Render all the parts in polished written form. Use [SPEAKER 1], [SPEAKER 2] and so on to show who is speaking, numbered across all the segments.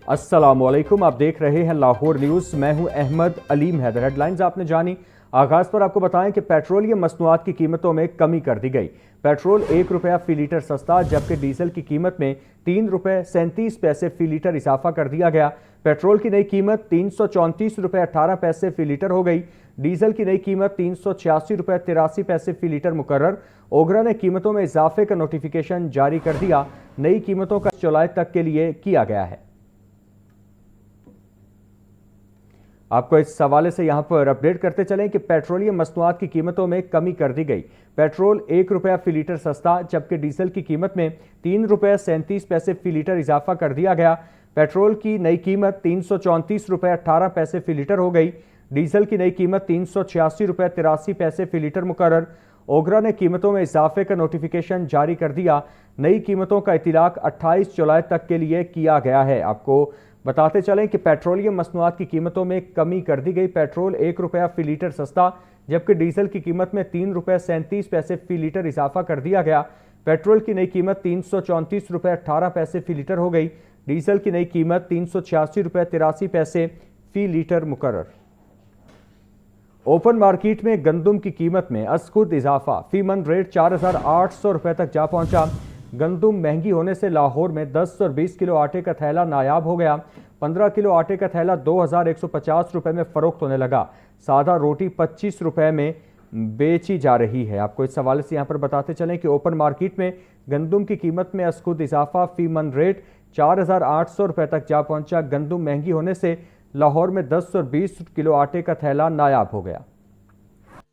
[SPEAKER 1] अस्सलामुअलैकुम, आप देख रहे हैं लाहौर न्यूज़। मैं हूं अहमद अलीम हैदर। हेडलाइंस आपने जानी। आगाज़ पर आपको बताएं कि पेट्रोलियम मसनूआत की कीमतों में कमी कर दी गई। पेट्रोल 1 रुपया फ़ी लीटर सस्ता, जबकि डीजल की कीमत में 3 रुपये 37 पैसे फ़ी लीटर इजाफा कर दिया गया। पेट्रोल की नई कीमत 334 रुपये 18 पैसे फ़ी लीटर हो गई। डीजल की नई कीमत 386 रुपये 83 पैसे फ़ी लीटर मुकर्रर। ओगरा ने कीमतों में इजाफे का नोटिफिकेशन जारी कर दिया। नई कीमतों का जुलाई तक के लिए किया गया है। आपको इस हवाले से यहां पर अपडेट करते चलें कि पेट्रोलियम मसनूआत की कीमतों में कमी कर दी गई। पेट्रोल 1 रुपया फ़ी लीटर सस्ता, जबकि डीजल की कीमत में 3 रुपये 37 पैसे फ़ी लीटर इजाफा कर दिया गया। पेट्रोल की नई कीमत 334 रुपये 18 पैसे फ़ी लीटर हो गई। डीजल की नई कीमत 386 रुपये 83 पैसे फ़ी लीटर मुकर्रर। ओगरा ने कीमतों में इजाफे का नोटिफिकेशन जारी कर दिया। नई कीमतों का इतलाक 28 जुलाई तक के लिए किया गया है। आपको बताते चलें कि पेट्रोलियम मसनूआत की कीमतों में कमी कर दी गई। पेट्रोल 1 रुपया फ़ी लीटर सस्ता, जबकि डीजल की कीमत में 3 रुपये 37 पैसे फ़ी लीटर इजाफा कर दिया गया। पेट्रोल की नई कीमत 334 रुपये 18 पैसे फ़ी लीटर हो गई। डीजल की नई कीमत 386 रुपये 83 पैसे फ़ी लीटर मुकर्रर। ओपन मार्केट में गंदम की कीमत में अज़खुद इजाफा। फी मन रेट 4,800 रुपये तक जा पहुंचा। गंदम महंगी होने से लाहौर में 10 और 20 किलो आटे का थैला नायाब हो गया। 15 किलो आटे का थैला 2,150 रुपये में फ़रोख्त होने लगा। सादा रोटी 25 रुपये में बेची जा रही है। आपको इस हवाले से यहाँ पर बताते चलें कि ओपन मार्केट में गंदम की कीमत में अज़खुद इजाफा। फी मन रेट 4,800 रुपये तक जा पहुंचा। गंदम महंगी होने से लाहौर में 10 और 20 किलो आटे का थैला नायाब हो गया।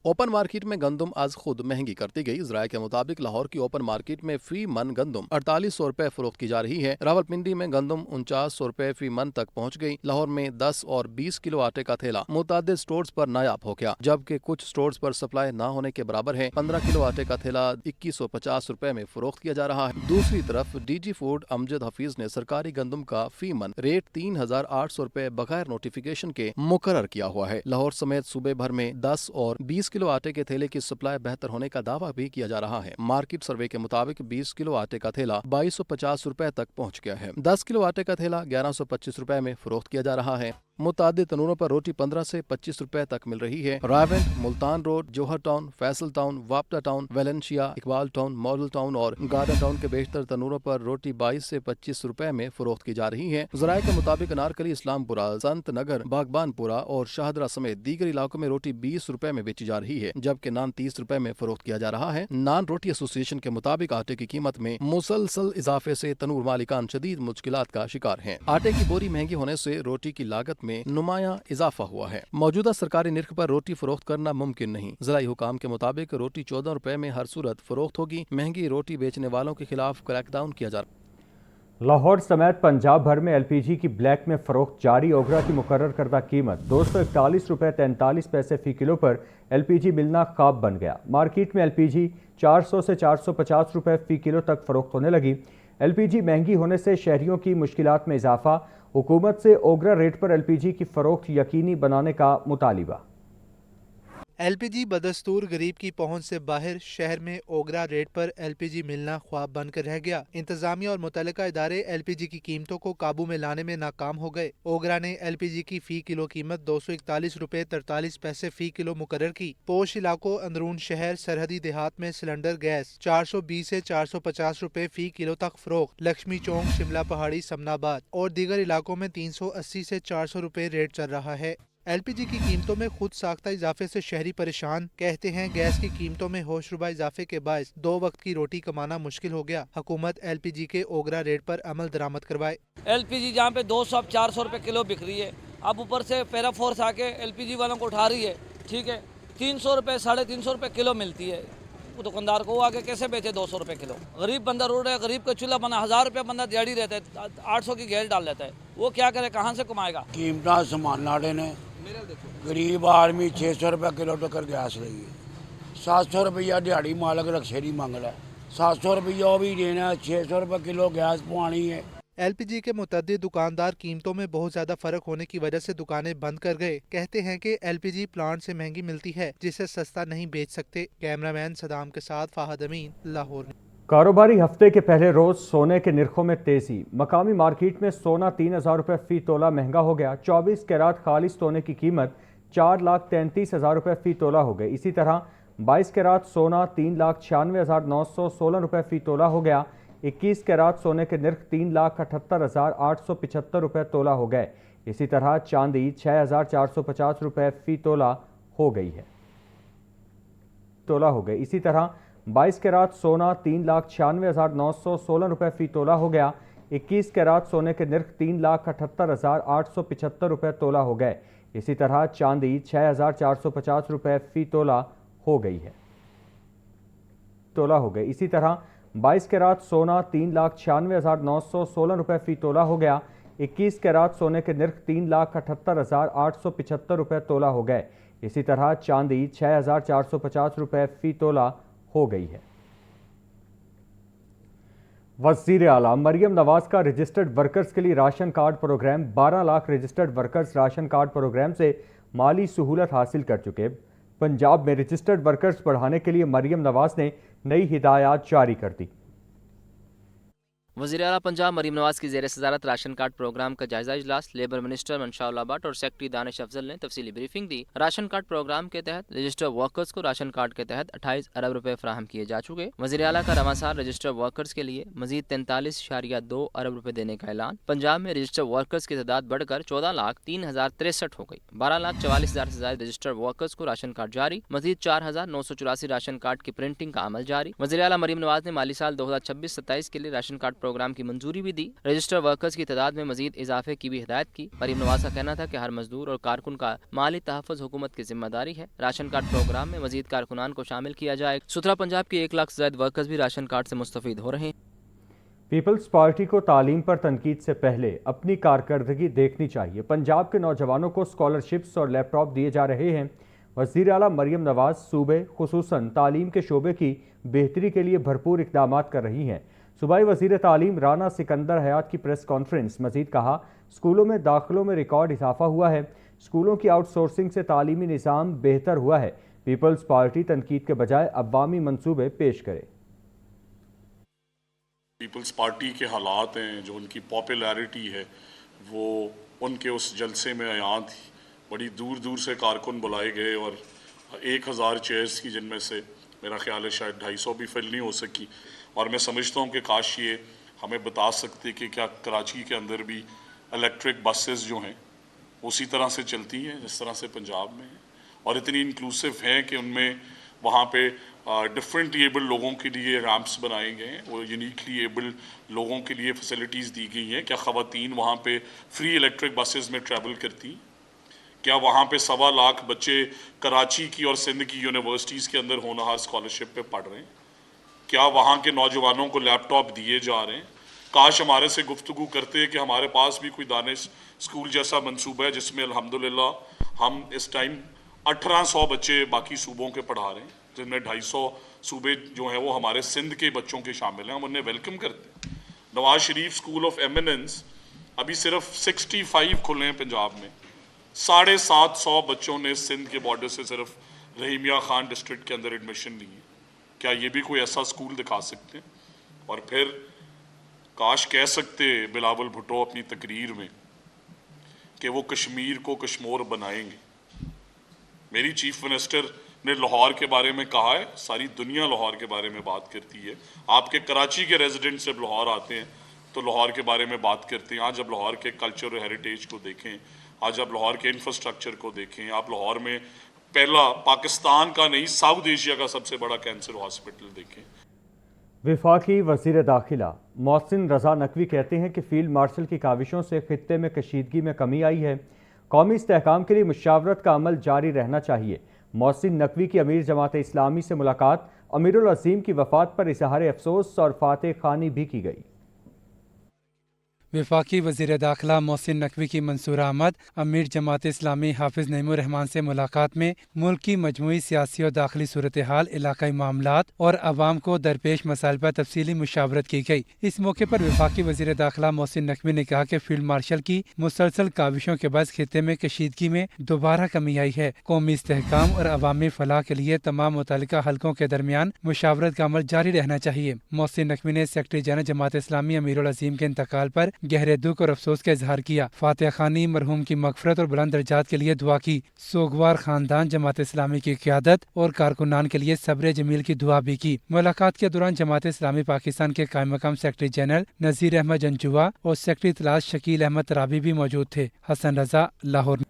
[SPEAKER 2] ओपन मार्केट में गंदम आज खुद महंगी करती गई। ज़राए के मुताबिक लाहौर की ओपन मार्केट में फी मन गंदम 4800 रुपए फरोख्त की जा रही है। रावलपिंडी में गंदम 4900 रुपए फी मन तक पहुंच गई। लाहौर में 10 और 20 किलो आटे का थैला मुतादिद स्टोर्स पर नायाब हो गया, जबकि कुछ स्टोर्स पर सप्लाई न होने के बराबर है। 15 किलो आटे का थैला 2150 रुपए में फरोख्त किया जा रहा है। दूसरी तरफ डीजी फूड अमजद हफीज ने सरकारी गंदम का फी मन रेट 3800 रुपए बगैर नोटिफिकेशन के मुकर्रर किया हुआ है। लाहौर समेत सूबे भर में 10 और 20 किलो आटे के थैले की सप्लाई बेहतर होने का दावा भी किया जा रहा है। मार्केट सर्वे के मुताबिक 20 किलो आटे का थैला 2250 रुपए तक पहुंच गया है। 10 किलो आटे का थैला 1125 रुपए में फरोख्त किया जा रहा है। मुतादिद तनूरों पर रोटी 15 से 25 रुपए तक मिल रही है। Raiwind, Multan Road, Johar Town, Faisal Town, Wapda Town, Valencia, Iqbal Town, Model Town और गार्डन टाउन के बेशतर तनूरों पर रोटी 22 से 25 रुपए में फरोख्त की जा रही है। ज़राए के मुताबिक अनारकली, इस्लामपुरा, संत नगर, बागबानपुरा और शाहदरा समेत दीगर इलाकों में रोटी 20 रुपए में बेची जा रही है, जबकि नान 30 रुपए में फरोख्त किया जा रहा है। नान रोटी एसोसिएशन के मुताबिक आटे की कीमत में मुसलसल इजाफे से तनूर मालिकान शदीद मुश्किलात का शिकार हैं। आटे की बोरी महंगी होने से रोटी की लागत में नुमाया इजाफा हुआ है। मौजूदा सरकारी निर्ख पर रोटी फरोख्त करना मुमकिन नहीं। ज़िलाई हुकाम के मुताबिक रोटी 14 रुपए में हर सूरत फरोख्त होगी। महंगी रोटी बेचने वालों के खिलाफ क्रैकडाउन किया जा रहा है।
[SPEAKER 1] लाहौर समेत पंजाब भर में LPG की ब्लैक में फरोख्त जारी। ओगरा की मुकर्रर करदा कीमत 241 रुपये 43 पैसे फ़ी किलो पर LPG मिलना ख्वाब बन गया। मार्केट में LPG 400 से 450 रुपये फ़ी किलो तक फरोख्त होने लगी। LPG महंगी होने से शहरियों की मुश्किलात में इजाफा। हुकूमत से ओगरा रेट पर LPG की फरोख्त यकीनी बनाने का मुतालिबा।
[SPEAKER 3] LPG बदस्तूर गरीब की पहुंच से बाहर शहर में ओगरा रेट पर LPG मिलना ख्वाब बनकर रह गया। इंतजामिया और मुतल्लिका इदारे LPG की कीमतों को काबू में लाने में नाकाम हो गए। ओगरा ने LPG की फी किलो कीमत 241 रुपये 43 पैसे फी किलो मुकर्रर की। पोश इलाकों, अंदरून शहर, सरहदी देहात में सिलेंडर गैस 420 से 450 रुपये फी किलो तक फरोख्त। लक्ष्मी चौक, शिमला पहाड़ी, समनाबाद और दीगर इलाकों में 380 से 400 रुपये रेट चल रहा है। LPG की कीमतों में खुद साख्ता इजाफे से शहरी परेशान। कहते हैं गैस की कीमतों में होशरुबा इजाफे के बायस 2 वक्त की रोटी कमाना मुश्किल हो गया। हुकूमत LPG के ओगरा रेट पर अमल दरामद करवाए।
[SPEAKER 4] LPG जहाँ पे 200 अब 400 रुपये किलो बिक रही है, अब ऊपर से पैराफोर्स आके LPG वालों को उठा रही है। ठीक है, 300 रुपये 350 रुपये किलो मिलती है। वो दुकानदार को वो आगे कैसे बेचे 200 रुपये किलो। गरीब बंदा रोड है, गरीब का चूल्हा बना 1000 रुपये बंदा दिहाड़ी रहता है, 800 की गैस डाल लेता है, वो क्या करे, कहाँ से कमाएगा।
[SPEAKER 5] कीमत समान लाड़े ने गरीब आदमी 600 रुपये किलो टक्कर गैस रही है। 700 रुपया दिहाड़ी मालक रक्शे नहीं मंग रहा है, 700 रुपया वो भी देना है, 600 रुपये किलो गैस पवानी है।
[SPEAKER 3] LPG के मुतअद्दिद दुकानदार कीमतों में बहुत ज्यादा फर्क होने की वजह से दुकानें बंद कर गए। कहते हैं कि LPG प्लांट से महंगी मिलती है, जिसे सस्ता नहीं बेच सकते। कैमरामैन सदाम के साथ फाहद अमीन, लाहौर।
[SPEAKER 1] कारोबारी हफ्ते के पहले रोज सोने के निर्खों में तेजी। मकामी मार्केट में सोना 3,000 रुपये फी तोला महंगा हो गया। 24 कैरात खालिस सोने की कीमत 4,33,000 रुपये फी तोला हो गई। इसी तरह 22 कैरात सोना 3,96,916 रुपये फी तोला हो गया। 21 कैरात सोने के निर्ख 3,78,875 रुपये तोला हो गए। इसी तरह चांदी 6,450 रुपये फी तोला हो गई। इसी तरह 22 कैरात सोना 3,96,916 रुपये फी तोला हो गया। 21 कैरात सोने के निर्ख 3,78,875 रुपये तोला हो गए। इसी तरह चांदी 6,450 रुपये फी तोला हो गई। इसी तरह 22 कैरात सोना 3,96,916 रुपये फी तोला हो गया। 21 कैरात सोने के निर्ख 3,78,875 रुपये तोला हो गए। इसी तरह चांदी 6,450 रुपये फी तोला हो गई है। वज़ीर आला मरियम नवाज का रजिस्टर्ड वर्कर्स के लिए ration card program 12 lakh registered workers ration card program से माली सहूलत हासिल कर चुके। पंजाब में रजिस्टर्ड वर्कर्स बढ़ाने के लिए मरियम नवाज ने नई हिदायत जारी कर दी।
[SPEAKER 6] वज़ीर आला पंजाब मरीम नवाज की ज़ेर सदारत राशन कार्ड प्रोग्राम का जायजा इजलास लेबर मिनिस्टर मंशाउल्लाह भट्ट और सेक्रेटरी दानिश अफजल ने तफसीली ब्रीफिंग दी। राशन कार्ड प्रोग्राम के तहत रजिस्टर्ड वर्कर्स को राशन कार्ड के तहत 28 अरब रुपए फराहम किए जा चुके। वज़ीर आला का रवासार रजिस्टर्ड वर्कर्स के लिए मजीद 43.2 अरब रुपए देने का ऐलान। पंजाब में रजिस्टर्ड वर्कर्स की तादाद बढ़कर 14,03,063 हो गई। 12,44,000 से ज्यादा रजिस्टर्ड वर्कर्स को राशन कार्ड जारी। मजीद 4,984 राशन कार्ड की प्रिंटिंग का अमल जारी। वज़ीर आला मरीम नवाज ने माली साल 2026-27 के लिए राशन कार्ड प्रोग्राम की मंजूरी भी दी। रजिस्टर्ड वर्कर्स की तादाद में मजीद इजाफे की भी हिदायत की। मरीम नवाज का कहना था कि हर मजदूर और कारकुन का माली तहफ़्फ़ुज़ हुकूमत की जिम्मेदारी है। राशन कार्ड प्रोग्राम में मजीद कारकुनान को शामिल किया जाए। सुथरा पंजाब के 1 लाख से ज्यादा वर्कर्स भी राशन कार्ड से मुस्तफीद हो रहे हैं।
[SPEAKER 1] पीपल्स पार्टी को तालीम पर तनकीद से पहले अपनी कारकर्दगी देखनी चाहिए। पंजाब के नौजवानों को स्कॉलरशिप्स और लैपटॉप दिए जा रहे हैं। वज़ीर आला मरियम नवाज सूबे खुसूसन तालीम के शोबे की बेहतरी के लिए भरपूर इक़दाम कर रही हैं। सूबाई वज़ीर तालीम राना सिकंदर हयात की प्रेस कॉन्फ्रेंस। मजीद कहा, स्कूलों में दाखिलों में रिकॉर्ड इजाफा हुआ है। स्कूलों की आउटसोर्सिंग से तालीमी निज़ाम बेहतर हुआ है। पीपल्स पार्टी तनकीद के बजाय अवामी मंसूबे पेश करे।
[SPEAKER 7] पीपल्स पार्टी के हालात हैं, जो उनकी पॉपुलैरिटी है, वो उनके उस जलसे में आया थी। बड़ी दूर दूर से कारकुन बुलाए गए और 1,000 चेयर्स की, जिनमें से मेरा ख्याल है शायद 250 भी फिल नहीं हो सकी। और मैं समझता हूँ कि काश ये हमें बता सकते कि क्या कराची के अंदर भी इलेक्ट्रिक बसेस जो हैं उसी तरह से चलती हैं जिस तरह से पंजाब में है, और इतनी इंक्लूसिव हैं कि उनमें वहाँ पे डिफरेंट एबल्ड लोगों के लिए रैम्प्स बनाए गए हैं, वो यूनिकली एबल्ड लोगों के लिए फैसिलिटीज़ दी गई हैं। क्या ख़वातीन वहाँ पे फ्री इलेक्ट्रिक बसेस में ट्रैवल करती हैं? क्या वहाँ पे 1.25 लाख बच्चे कराची की और सिंध की यूनिवर्सिटीज़ के अंदर होनहार स्कॉलरशिप पे पढ़ रहे हैं? क्या वहाँ के नौजवानों को लैपटॉप दिए जा रहे हैं? काश हमारे से गुफ्तगू करते कि हमारे पास भी कोई दानिश स्कूल जैसा मंसूबा है जिसमें अल्हम्दुलिल्लाह हम इस टाइम 1800 बच्चे बाकी सूबों के पढ़ा रहे हैं, जिनमें 250 सूबे जो हैं वो हमारे सिंध के बच्चों के शामिल हैं। हम उन्हें वेलकम करते हैं। Nawaz Sharif school of eminence अभी सिर्फ 65 खुले हैं पंजाब में। 750 बच्चों ने सिंध के बॉर्डर से सिर्फ रहीमिया खान डिस्ट्रिक्ट के अंदर एडमिशन ली है। क्या ये भी कोई ऐसा स्कूल दिखा सकते हैं? और फिर काश कह सकते बिलावल भुट्टो अपनी तकरीर में कि वो कश्मीर को कश्मोर बनाएंगे। मेरी चीफ मिनिस्टर ने लाहौर के बारे में कहा है, सारी दुनिया लाहौर के बारे में बात करती है। आपके कराची के रेजिडेंट्स जब लाहौर आते हैं तो लाहौर के बारे में बात करते हैं। आज जब लाहौर के कल्चर और हेरिटेज को देखें, आज आप लाहौर के इंफ्रास्ट्रक्चर को देखें, आप लाहौर में पहला पाकिस्तान का नहीं साउथ एशिया का सबसे बड़ा कैंसर हॉस्पिटल देखें।
[SPEAKER 1] वफाकी वज़ीर दाखिला मोहसिन रज़ा नकवी कहते हैं कि फील्ड मार्शल की काविशों से खित्ते में कशीदगी में कमी आई है। कौमी इस्तेहकाम के लिए मुशावरत का अमल जारी रहना चाहिए। मोहसिन नकवी की अमीर जमात इस्लामी से मुलाकात, अमीरुल अज़ीम की वफ़ात पर इज़हार अफसोस और फातह खानी भी की गई।
[SPEAKER 8] वफाकी वज़ीर दाखिला मोहसिन नकवी की मंसूर आमद अमीर जमात इस्लामी हाफिज नईमुर रहमान से मुलाकात में मुल्क की मजमूई सियासी और दाखिली सूरत हाल, इलाकाई मामलात और अवाम को दरपेश मसाइल पर तफसीली मुशावरत की गई। इस मौके पर वफाकी वज़ीर दाखिला मोहसिन नकवी ने कहा कि फील्ड मार्शल की मुसलसल काविशों के बाद खित्ते में कशीदगी में दोबारा कमी आई है। कौमी इस्तेहकाम और अवामी फलाह के लिए तमाम मुतल्लिका हलकों के दरमियान मुशावरत का अमल जारी रहना चाहिए। मोहसिन नकवी ने सेक्रेटरी जनरल जमात इस्लामी अमीरुल अजीम के इंतकाल पर गहरे दुख और अफसोस का इजहार किया। फातिहा खानी मरहूम की मगफरत और बुलंद दर्जात के लिए दुआ की। सोगवार खानदान जमात इस्लामी की क़यादत और कारकुनान के लिए सब्र जमील की दुआ भी की। मुलाकात के दौरान जमात इस्लामी पाकिस्तान के कायम मकाम सेक्रेटरी जनरल नज़ीर अहमद जंजुआ और सेक्रेटरी इत्तलात शकील अहमद तराबी भी मौजूद थे। हसन रजा, लाहौर।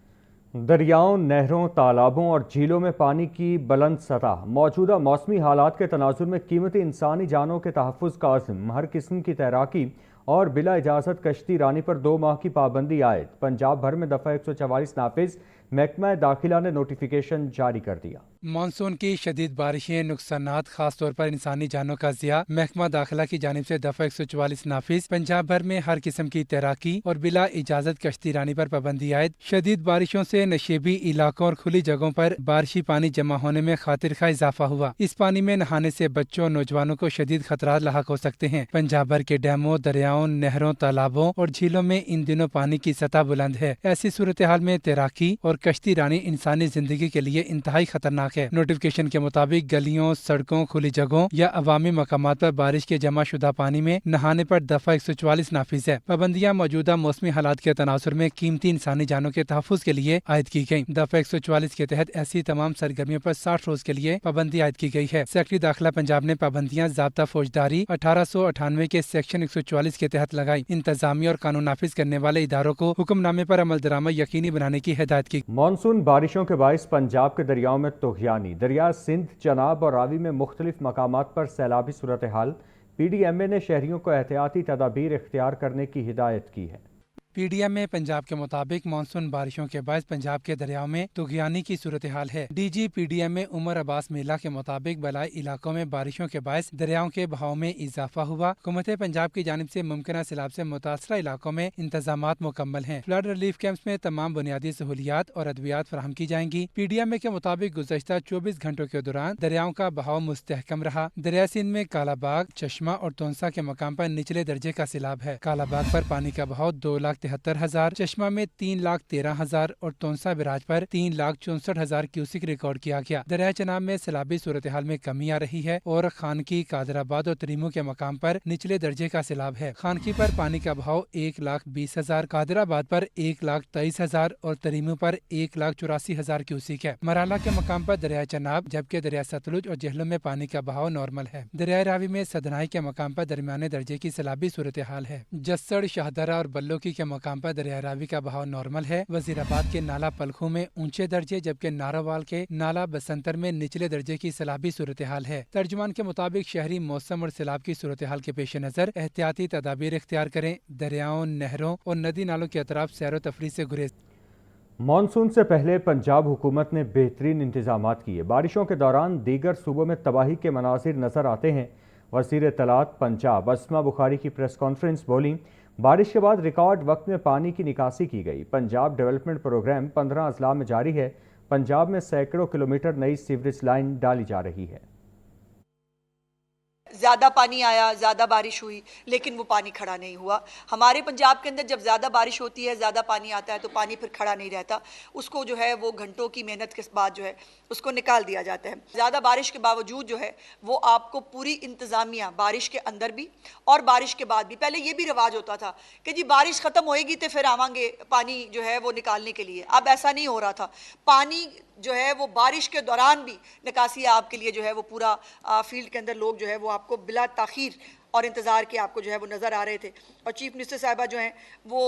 [SPEAKER 1] दरियाओं, नहरों, तालाबों और झीलों में पानी की बुलंद सतह मौजूदा मौसमी हालात के तनाजुर में कीमती इंसानी जानों के तहफ़्फ़ुज़ का अज़्म, हर किस्म की तैराकी और बिला इजाज़त कश्ती रानी पर 2 माह की पाबंदी आयद। पंजाब भर में दफ़ा 144 नाफिज, महकमा दाखिला ने नोटिफिकेशन जारी कर दिया।
[SPEAKER 8] मानसून की शदीद बारिशें, नुकसानात, खास तौर पर इंसानी जानों का ज़िया। महकमा दाखिला की जानिब से दफ़ा 144 नाफिज। पंजाब भर में हर किस्म की तैराकी और बिला इजाज़त कश्ती रानी पर पाबंदी आयद। शदीद बारिशों से नशेबी इलाकों और खुली जगहों पर बारिशी पानी जमा होने में खातिर खा इजाफा हुआ। इस पानी में नहाने से बच्चों और नौजवानों को शदीद खतरात लाहक हो सकते हैं। पंजाब भर के डैमों, दरियाओं, नहरों, तालाबों और झीलों में इन दिनों पानी की सतह बुलंद है। ऐसी सूरत हाल में तैराकी और कश्ती रानी इंसानी जिंदगी के लिए इंतहाई खतरनाक है। नोटिफिकेशन के मुताबिक गलियों, सड़कों, खुली जगहों या अवामी मकामात पर बारिश के जमा शुदा पानी में नहाने पर दफा 144 नाफिज है। पाबंदियां मौजूदा मौसमी हालात के तनासुर में कीमती इंसानी जानों के तहफ़्फ़ुज़ के लिए आयद की गयी। दफा 144 के तहत ऐसी तमाम सरगर्मियों पर 60 रोज के लिए पाबंदी आयद की गयी है। सेक्रेटरी दाखिला पंजाब ने पाबंदियां ज़ाब्ता फौजदारी 1898 के सेक्शन 144 के तहत लगाई। इंतजामी और कानून नाफिज करने वाले इदारों को हुक्मनामे पर अमल दरामद यकीनी बनाने की हिदायत की।
[SPEAKER 1] मानसून बारिशों के बाइस पंजाब के दरियाओं में तुग़यानी, दरिया सिंध, चनाब और रावी में मुख्तलिफ मकामात पर सैलाबी सूरत हाल। PDMA ने शहरियों को एहतियाती तदाबीर इख्तियार करने की हिदायत की है।
[SPEAKER 8] PDMA पंजाब के मुताबिक मानसून बारिशों के बाद पंजाब के दरियाओं में तुग़यानी की सूरत हाल है। DG PDMA उमर अब्बास मेला के मुताबिक बलाई इलाकों में बारिशों के बायस दरियाओं के बहाव में इजाफा हुआ। हुकूमत पंजाब की जानिब से मुमकिन सैलाब से मुतासरा इलाकों में इंतजामात मुकम्मल हैं। फ्लड रिलीफ कैंप्स में तमाम बुनियादी सहूलियात और अद्वियात फराहम की जाएंगी। PDMA के मुताबिक गुज़श्ता 24 घंटों के दौरान दरियाओं का बहाव मुस्तहकम रहा। दरिया सिंध में कालाबाग, चश्मा और तोनसा के मकाम पर निचले दर्जे का सैलाब है। कालाबाग पर पानी का बहाव 2,73,000, चश्मा में 3,13,000 और तोनसा बिराज पर 3,64,000 क्यूसिक रिकॉर्ड किया गया। दरिया चनाब में सैलाबी सूरत हाल में कमी आ रही है और खानकी, कादराबाद और तरीमू के मकाम पर निचले दर्जे का सैलाब है। खानकी पर पानी का बहाव 1,20,000, कादराबाद पर 1,23,000 और तरीमू पर 1,84,000 क्यूसिक है। मराला के मकाम पर दरिया चनाब, जबकि दरिया सतलुज और जहलम में पानी का बहाव नॉर्मल है। दरिया रावी में सदनाई के मकाम पर दरमियाने दर्जे की सैलाबी सूरत हाल है। जस्सड़, शाहदरा और बल्लोकी के मकाम पर दरिया रावी का बहाव नॉर्मल है। वजीराबाद के नाला पलखू में ऊंचे दर्जे, जबकि नारावाल के नाला बसंतर में निचले दर्जे की सैलाबी सूरत हाल है। तर्जुमान के मुताबिक शहरी मौसम और सैलाब की सूरत हाल के पेश नजर एहतियाती तदाबीर इख्तियार करें। दरियाओं, नहरों और नदी नालों के अतराफ सैर व तफरीह से गुरेज।
[SPEAKER 1] मानसून से पहले पंजाब हुकूमत ने बेहतरीन इंतजामात किए। बारिशों के दौरान दीगर सूबों में तबाही के मनासिर नजर आते हैं। वज़ीर इत्तलात पंजाब अस्मा बुखारी की प्रेस कॉन्फ्रेंस बोली, बारिश के बाद रिकॉर्ड वक्त में पानी की निकासी की गई। पंजाब डेवलपमेंट प्रोग्राम 15 अजला में जारी है। पंजाब में सैकड़ों किलोमीटर नई सीवरेज लाइन डाली जा रही है।
[SPEAKER 9] ज़्यादा पानी आया, ज़्यादा बारिश हुई, लेकिन वो पानी खड़ा नहीं हुआ। हमारे पंजाब के अंदर जब ज़्यादा बारिश होती है, ज़्यादा पानी आता है, तो पानी फिर खड़ा नहीं रहता। उसको जो है वो घंटों की मेहनत के बाद जो है उसको निकाल दिया जाता है। ज़्यादा बारिश के बावजूद जो है वो आपको पूरी इंतज़ामिया बारिश के अंदर भी और बारिश के बाद भी, पहले ये भी रिवाज होता था कि जी बारिश ख़त्म होएगी तो फिर आवांगे पानी जो है वो निकालने के लिए। अब ऐसा नहीं हो रहा था। पानी जो है वो बारिश के दौरान भी निकासी आपके लिए जो है वो पूरा फील्ड के अंदर लोग जो है वो आपको बिला ताखीर और इंतज़ार के आपको जो है वो नज़र आ रहे थे। और चीफ मिनिस्टर साहिबा जो हैं वो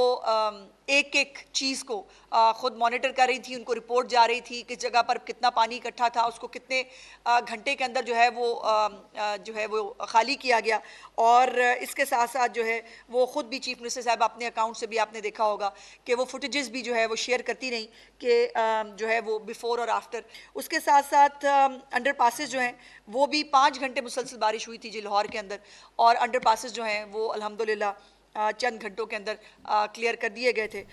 [SPEAKER 9] एक एक चीज़ को ख़ुद मॉनिटर कर रही थी। उनको रिपोर्ट जा रही थी किस जगह पर कितना पानी इकट्ठा था, उसको कितने घंटे के अंदर जो है वो खाली किया गया। और इसके साथ साथ जो है वो ख़ुद भी चीफ मिनिस्टर साहब अपने अकाउंट से भी आपने देखा होगा कि वो फुटेजेस भी जो है वो शेयर करती रही कि जो है वो बिफ़ोर और आफ्टर। उसके साथ साथ अंडर पासेस जो हैं वो भी 5 घंटे मुसलसल बारिश हुई थी जी लाहौर के अंदर, और अंडर पासेस जो हैं वो अल्हम्दुलिल्लाह चंद घंटों के अंदर क्लियर कर दिए गए थे।